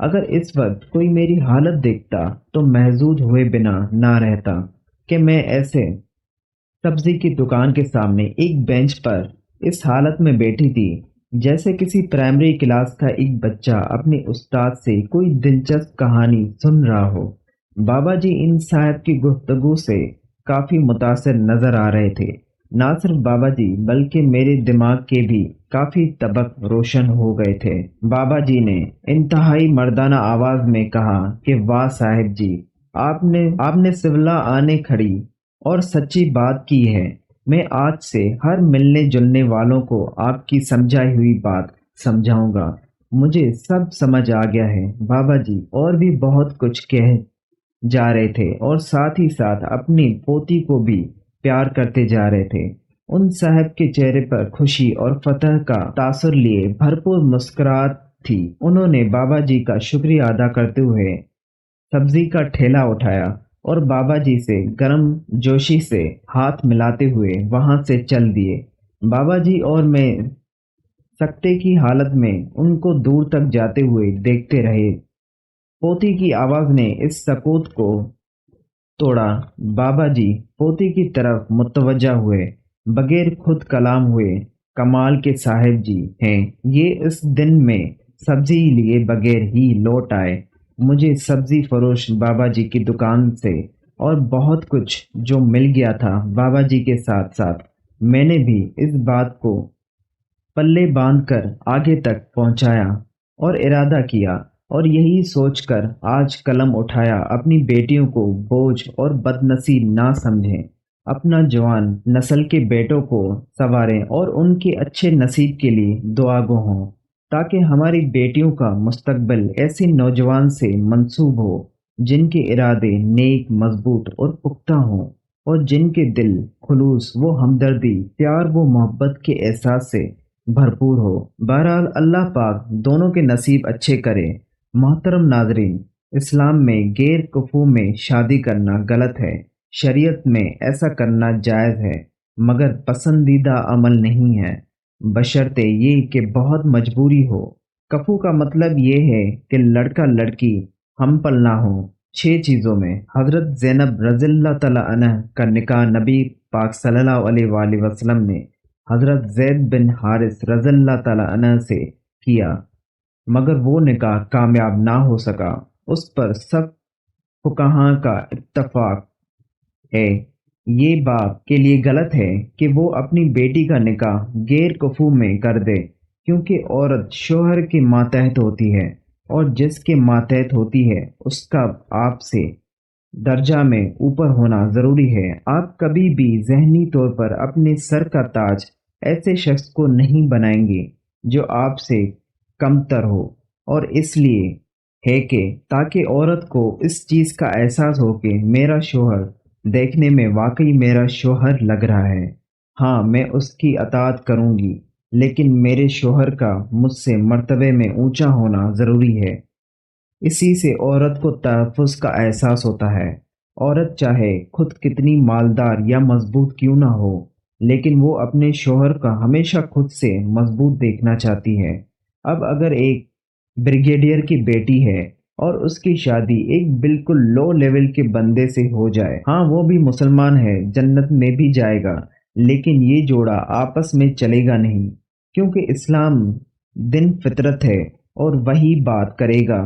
اگر اس وقت کوئی میری حالت دیکھتا تو محظوظ ہوئے بنا نہ رہتا کہ میں ایسے سبزی کی دکان کے سامنے ایک بینچ پر اس حالت میں بیٹھی تھی جیسے کسی پرائمری کلاس کا ایک بچہ اپنے استاد سے کوئی دلچسپ کہانی سن رہا ہو۔ بابا جی ان صاحب کی گفتگو سے کافی متاثر نظر آ رہے تھے۔ نہ صرف بابا جی بلکہ میرے دماغ کے بھی کافی طبق روشن ہو گئے تھے۔ بابا جی نے انتہائی مردانہ آواز میں کہا کہ واہ صاحب جی، آپ نے سولہ آنے کھڑی اور سچی بات کی ہے۔ میں آج سے ہر ملنے جلنے والوں کو آپ کی سمجھائی ہوئی بات سمجھاؤں گا۔ مجھے سب سمجھ آ گیا ہے۔ بابا جی اور بھی بہت کچھ کہہ جا رہے تھے اور ساتھ ہی ساتھ اپنی پوتی کو بھی پیار کرتے جا رہے تھے۔ ان صاحب کے چہرے پر خوشی اور فتح کا تاثر لیے بھرپور مسکراہٹ تھی۔ انہوں نے بابا جی کا شکریہ ادا کرتے ہوئے سبزی کا ٹھیلا اٹھایا اور بابا جی سے گرم جوشی سے ہاتھ ملاتے ہوئے وہاں سے چل دیے۔ بابا جی اور میں سکتے کی حالت میں ان کو دور تک جاتے ہوئے دیکھتے رہے۔ پوتی کی آواز نے اس سکوت کو توڑا۔ بابا جی پوتی کی طرف متوجہ ہوئے، بغیر خود کلام ہوئے۔ کمال کے صاحب جی ہیں یہ، اس دن میں سبزی لیے بغیر ہی لوٹ آئے۔ مجھے سبزی فروش بابا جی کی دکان سے اور بہت کچھ جو مل گیا تھا۔ بابا جی کے ساتھ ساتھ میں نے بھی اس بات کو پلے باندھ کر آگے تک پہنچایا اور ارادہ کیا، اور یہی سوچ کر آج قلم اٹھایا، اپنی بیٹیوں کو بوجھ اور بد نصیب نہ سمجھیں، اپنا جوان نسل کے بیٹوں کو سنواریں اور ان کے اچھے نصیب کے لیے دعا گو ہوں، تاکہ ہماری بیٹیوں کا مستقبل ایسے نوجوان سے منسوب ہو جن کے ارادے نیک، مضبوط اور پختہ ہوں، اور جن کے دل خلوص و ہمدردی، پیار و محبت کے احساس سے بھرپور ہو۔ بہرحال اللہ پاک دونوں کے نصیب اچھے کرے۔ محترم ناظرین، اسلام میں غیر کفو میں شادی کرنا غلط ہے۔ شریعت میں ایسا کرنا جائز ہے، مگر پسندیدہ عمل نہیں ہے، بشرطے یہ کہ بہت مجبوری ہو۔ کفو کا مطلب یہ ہے کہ لڑکا لڑکی ہم پل نہ ہو 6 چیزوں میں۔ حضرت زینب رضی اللہ تعالیٰ عنہ کا نکاح نبی پاک صلی اللہ علیہ وآلہ وسلم نے حضرت زید بن حارث رضی اللہ تعالیٰ عنہ سے کیا، مگر وہ نکاح کامیاب نہ ہو سکا۔ اس پر سب فقہاء کا اتفاق ہے۔ یہ باپ کے لیے غلط ہے کہ وہ اپنی بیٹی کا نکاح غیر کفو میں کر دے، کیونکہ عورت شوہر کے ماتحت ہوتی ہے، اور جس کے ماتحت ہوتی ہے اس کا آپ سے درجہ میں اوپر ہونا ضروری ہے۔ آپ کبھی بھی ذہنی طور پر اپنے سر کا تاج ایسے شخص کو نہیں بنائیں گے جو آپ سے کمتر ہو، اور اس لیے ہے کہ تاکہ عورت کو اس چیز کا احساس ہو کہ میرا شوہر دیکھنے میں واقعی میرا شوہر لگ رہا ہے۔ ہاں میں اس کی اطاعت کروں گی، لیکن میرے شوہر کا مجھ سے مرتبے میں اونچا ہونا ضروری ہے۔ اسی سے عورت کو تحفظ کا احساس ہوتا ہے۔ عورت چاہے خود کتنی مالدار یا مضبوط کیوں نہ ہو، لیکن وہ اپنے شوہر کا ہمیشہ خود سے مضبوط دیکھنا چاہتی ہے۔ اب اگر ایک بریگیڈیئر کی بیٹی ہے اور اس کی شادی ایک بالکل لو لیول کے بندے سے ہو جائے، ہاں وہ بھی مسلمان ہے، جنت میں بھی جائے گا، لیکن یہ جوڑا آپس میں چلے گا نہیں، کیونکہ اسلام دین فطرت ہے اور وہی بات کرے گا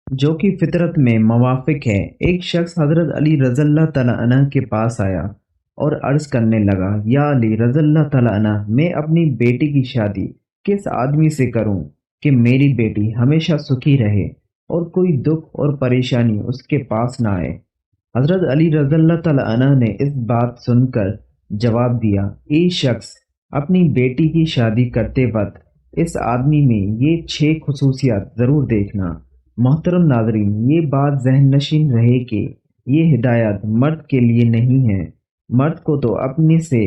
جو کہ فطرت میں موافق ہے۔ ایک شخص حضرت علی رضی اللہ تعالیٰ عنہ کے پاس آیا اور عرض کرنے لگا، یا علی رضی اللہ تعالیٰ عنہ، میں اپنی بیٹی کی شادی کس آدمی سے کروں کہ میری بیٹی ہمیشہ سکھی رہے اور کوئی دکھ اور پریشانی اس کے پاس نہ آئے؟ حضرت علی رضی اللہ تعالیٰ عنہ نے اس بات سن کر جواب دیا، اے شخص، اپنی بیٹی کی شادی کرتے وقت اس آدمی میں یہ 6 خصوصیات ضرور دیکھنا۔ محترم ناظرین، یہ بات ذہن نشین رہے کہ یہ ہدایت مرد کے لیے نہیں ہے۔ مرد کو تو اپنے سے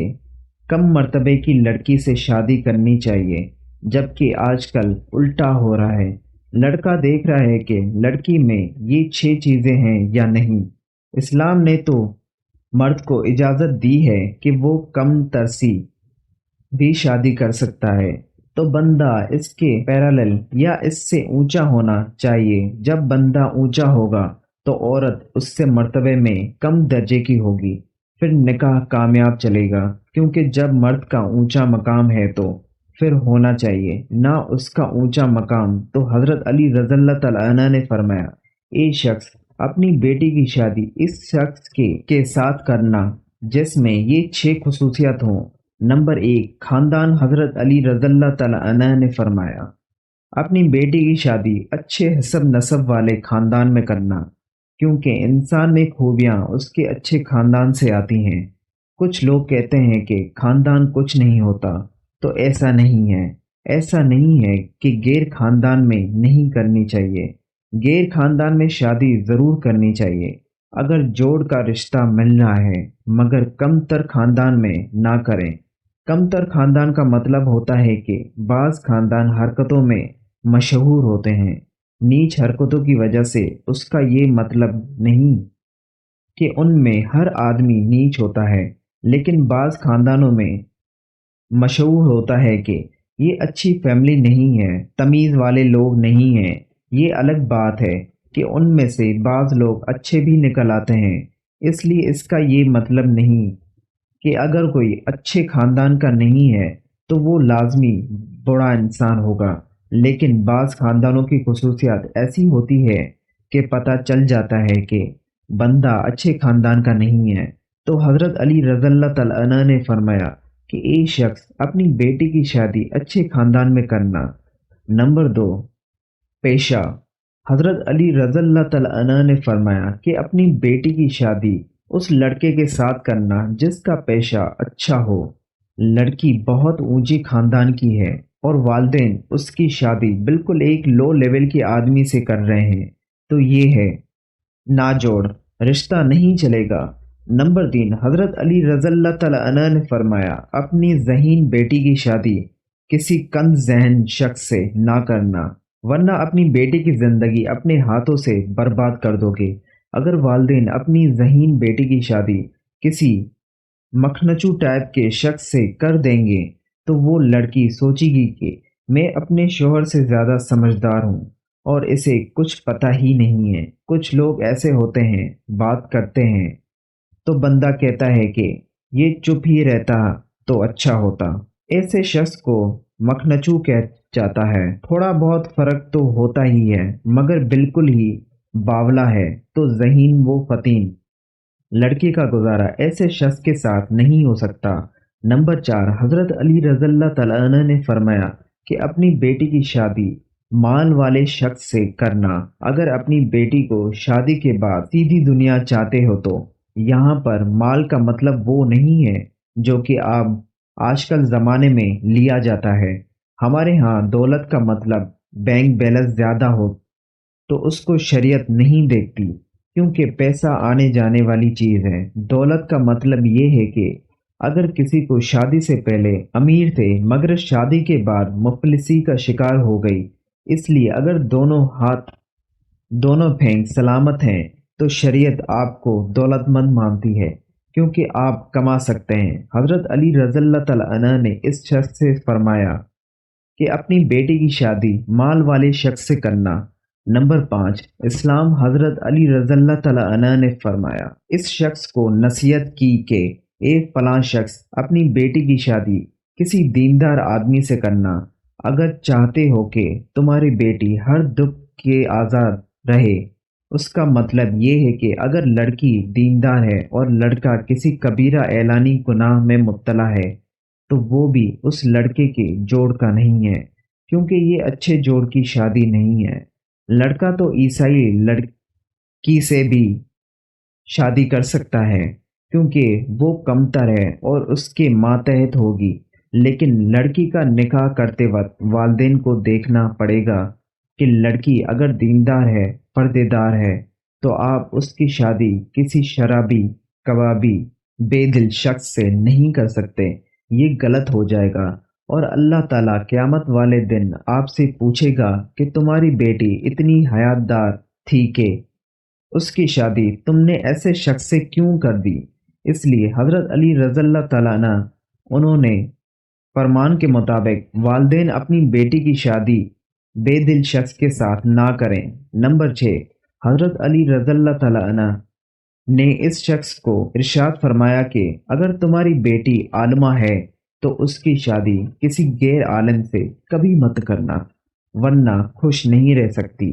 کم مرتبے کی لڑکی سے شادی کرنی چاہیے، جبکہ آج کل الٹا ہو رہا ہے۔ لڑکا دیکھ رہا ہے کہ لڑکی میں یہ 6 چیزیں ہیں یا نہیں۔ اسلام نے تو مرد کو اجازت دی ہے کہ وہ کم ترسی بھی شادی کر سکتا ہے، تو بندہ اس کے پیرالل یا اس سے اونچا ہونا چاہیے۔ جب بندہ اونچا ہوگا تو عورت اس سے مرتبے میں کم درجے کی ہوگی، پھر نکاح کامیاب چلے گا، کیونکہ جب مرد کا اونچا مقام ہے تو پھر ہونا چاہیے نہ اس کا اونچا مقام۔ تو حضرت علی رضی اللہ تعالیٰ عنہ نے فرمایا، ایک شخص اپنی بیٹی کی شادی اس شخص کے ساتھ کرنا جس میں یہ 6 خصوصیات ہوں۔ نمبر 1، خاندان۔ حضرت علی رضی اللہ تعالیٰ عنہ نے فرمایا، اپنی بیٹی کی شادی اچھے حسب نسب والے خاندان میں کرنا، کیونکہ انسان میں خوبیاں اس کے اچھے خاندان سے آتی ہیں۔ کچھ لوگ کہتے ہیں کہ خاندان کچھ نہیں ہوتا، تو ایسا نہیں ہے۔ ایسا نہیں ہے کہ غیر خاندان میں نہیں کرنی چاہیے، غیر خاندان میں شادی ضرور کرنی چاہیے اگر جوڑ کا رشتہ مل رہا ہے، مگر کم تر خاندان میں نہ کریں۔ کم تر خاندان کا مطلب ہوتا ہے کہ بعض خاندان حرکتوں میں مشہور ہوتے ہیں۔ نیچ حرکتوں کی وجہ سے اس کا یہ مطلب نہیں کہ ان میں ہر آدمی نیچ ہوتا ہے، لیکن بعض خاندانوں میں مشہور ہوتا ہے کہ یہ اچھی فیملی نہیں ہے، تمیز والے لوگ نہیں ہیں۔ یہ الگ بات ہے کہ ان میں سے بعض لوگ اچھے بھی نکل آتے ہیں۔ اس لیے اس کا یہ مطلب نہیں کہ اگر کوئی اچھے خاندان کا نہیں ہے تو وہ لازمی برا انسان ہوگا، لیکن بعض خاندانوں کی خصوصیات ایسی ہوتی ہے کہ پتہ چل جاتا ہے کہ بندہ اچھے خاندان کا نہیں ہے۔ تو حضرت علی رضی اللہ تعالیٰ عنہ نے فرمایا کہ ایک شخص اپنی بیٹی کی شادی اچھے خاندان میں کرنا۔ نمبر 2، پیشہ۔ حضرت علی رضی اللہ تعالیٰ عنہ نے فرمایا کہ اپنی بیٹی کی شادی اس لڑکے کے ساتھ کرنا جس کا پیشہ اچھا ہو۔ لڑکی بہت اونچی خاندان کی ہے اور والدین اس کی شادی بالکل ایک لو لیول کے آدمی سے کر رہے ہیں، تو یہ ہے ناجوڑ، رشتہ نہیں چلے گا۔ نمبر 3، حضرت علی رضی اللہ تعالیٰ عنہ نے فرمایا، اپنی ذہین بیٹی کی شادی کسی کند ذہن شخص سے نہ کرنا، ورنہ اپنی بیٹی کی زندگی اپنے ہاتھوں سے برباد کر دو گے۔ اگر والدین اپنی ذہین بیٹی کی شادی کسی مکھنچو ٹائپ کے شخص سے کر دیں گے تو وہ لڑکی سوچے گی کہ میں اپنے شوہر سے زیادہ سمجھدار ہوں اور اسے کچھ پتہ ہی نہیں ہے۔ کچھ لوگ ایسے ہوتے ہیں، بات کرتے ہیں تو بندہ کہتا ہے کہ یہ چپ ہی رہتا تو اچھا ہوتا۔ ایسے شخص کو مکھنچو کہہ جاتا ہے۔ تھوڑا بہت فرق تو ہوتا ہی ہے، مگر بالکل ہی باولا ہے تو ذہین و فطین لڑکی کا گزارا ایسے شخص کے ساتھ نہیں ہو سکتا۔ نمبر 4، حضرت علی رضی اللہ تعالیٰ عنہ نے فرمایا کہ اپنی بیٹی کی شادی مال والے شخص سے کرنا۔ اگر اپنی بیٹی کو شادی کے بعد سیدھی دنیا چاہتے ہو تو یہاں پر مال کا مطلب وہ نہیں ہے جو کہ آج کل زمانے میں لیا جاتا ہے۔ ہمارے ہاں دولت کا مطلب بینک بیلنس زیادہ ہو تو اس کو شریعت نہیں دیکھتی، کیونکہ پیسہ آنے جانے والی چیز ہے۔ دولت کا مطلب یہ ہے کہ اگر کسی کو شادی سے پہلے امیر تھے مگر شادی کے بعد مفلسی کا شکار ہو گئی، اس لیے اگر دونوں پھینگ سلامت ہیں تو شریعت آپ کو دولت مند مانتی ہے، کیونکہ آپ کما سکتے ہیں۔ حضرت علی رضی اللہ تعالیٰ عنہ نے اس شخص سے فرمایا کہ اپنی بیٹی کی شادی مال والے شخص سے کرنا۔ نمبر 5، اسلام۔ حضرت علی رضی اللہ تعالیٰ عنہ نے فرمایا، اس شخص کو نصیحت کی کہ ایک فلاں شخص اپنی بیٹی کی شادی کسی دیندار آدمی سے کرنا۔ اگر چاہتے ہو کہ تمہاری بیٹی ہر دکھ کے آزاد رہے، اس کا مطلب یہ ہے کہ اگر لڑکی دیندار ہے اور لڑکا کسی کبیرہ اعلانی گناہ میں مبتلا ہے تو وہ بھی اس لڑکے کے جوڑ کا نہیں ہے، کیونکہ یہ اچھے جوڑ کی شادی نہیں ہے۔ لڑکا تو عیسائی لڑکی سے بھی شادی کر سکتا ہے کیونکہ وہ کمتر ہے اور اس کے ماتحت ہوگی، لیکن لڑکی کا نکاح کرتے وقت والدین کو دیکھنا پڑے گا کہ لڑکی اگر دیندار ہے، پردے دار ہے، تو آپ اس کی شادی کسی شرابی، کبابی، بے دل شخص سے نہیں کر سکتے۔ یہ غلط ہو جائے گا اور اللہ تعالیٰ قیامت والے دن آپ سے پوچھے گا کہ تمہاری بیٹی اتنی حیات دار تھی کہ اس کی شادی تم نے ایسے شخص سے کیوں کر دی؟ اس لیے حضرت علی رضی اللہ تعالیٰ عنہ انہوں نے فرمان کے مطابق والدین اپنی بیٹی کی شادی بے دل شخص کے ساتھ نہ کریں۔ نمبر 6، حضرت علی رضی اللہ تعالیٰ عنہ نے اس شخص کو ارشاد فرمایا کہ اگر تمہاری بیٹی عالمہ ہے تو اس کی شادی کسی غیر عالم سے کبھی مت کرنا، ورنہ خوش نہیں رہ سکتی۔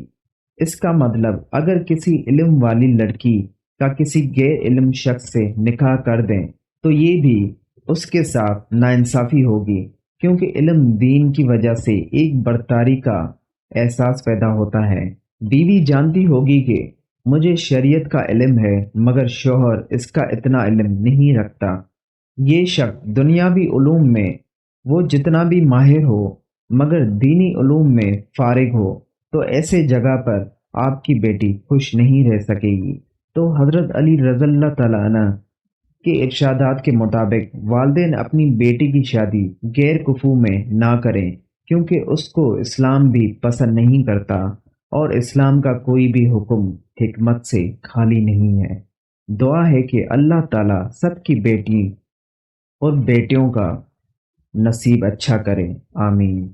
اس کا مطلب اگر کسی علم والی لڑکی کا کسی غیر علم شخص سے نکاح کر دیں تو یہ بھی اس کے ساتھ ناانصافی ہوگی، کیونکہ علم دین کی وجہ سے ایک برتری کا احساس پیدا ہوتا ہے۔ بیوی جانتی ہوگی کہ مجھے شریعت کا علم ہے مگر شوہر اس کا اتنا علم نہیں رکھتا۔ یہ شخص دنیاوی علوم میں وہ جتنا بھی ماہر ہو مگر دینی علوم میں فارغ ہو تو ایسے جگہ پر آپ کی بیٹی خوش نہیں رہ سکے گی۔ تو حضرت علی رضی اللہ تعالیٰ عنہ کے ارشادات کے مطابق والدین اپنی بیٹی کی شادی غیر کفو میں نہ کریں، کیونکہ اس کو اسلام بھی پسند نہیں کرتا اور اسلام کا کوئی بھی حکم حکمت سے خالی نہیں ہے۔ دعا ہے کہ اللہ تعالیٰ سب کی بیٹی اور بیٹیوں کا نصیب اچھا کرے، آمین۔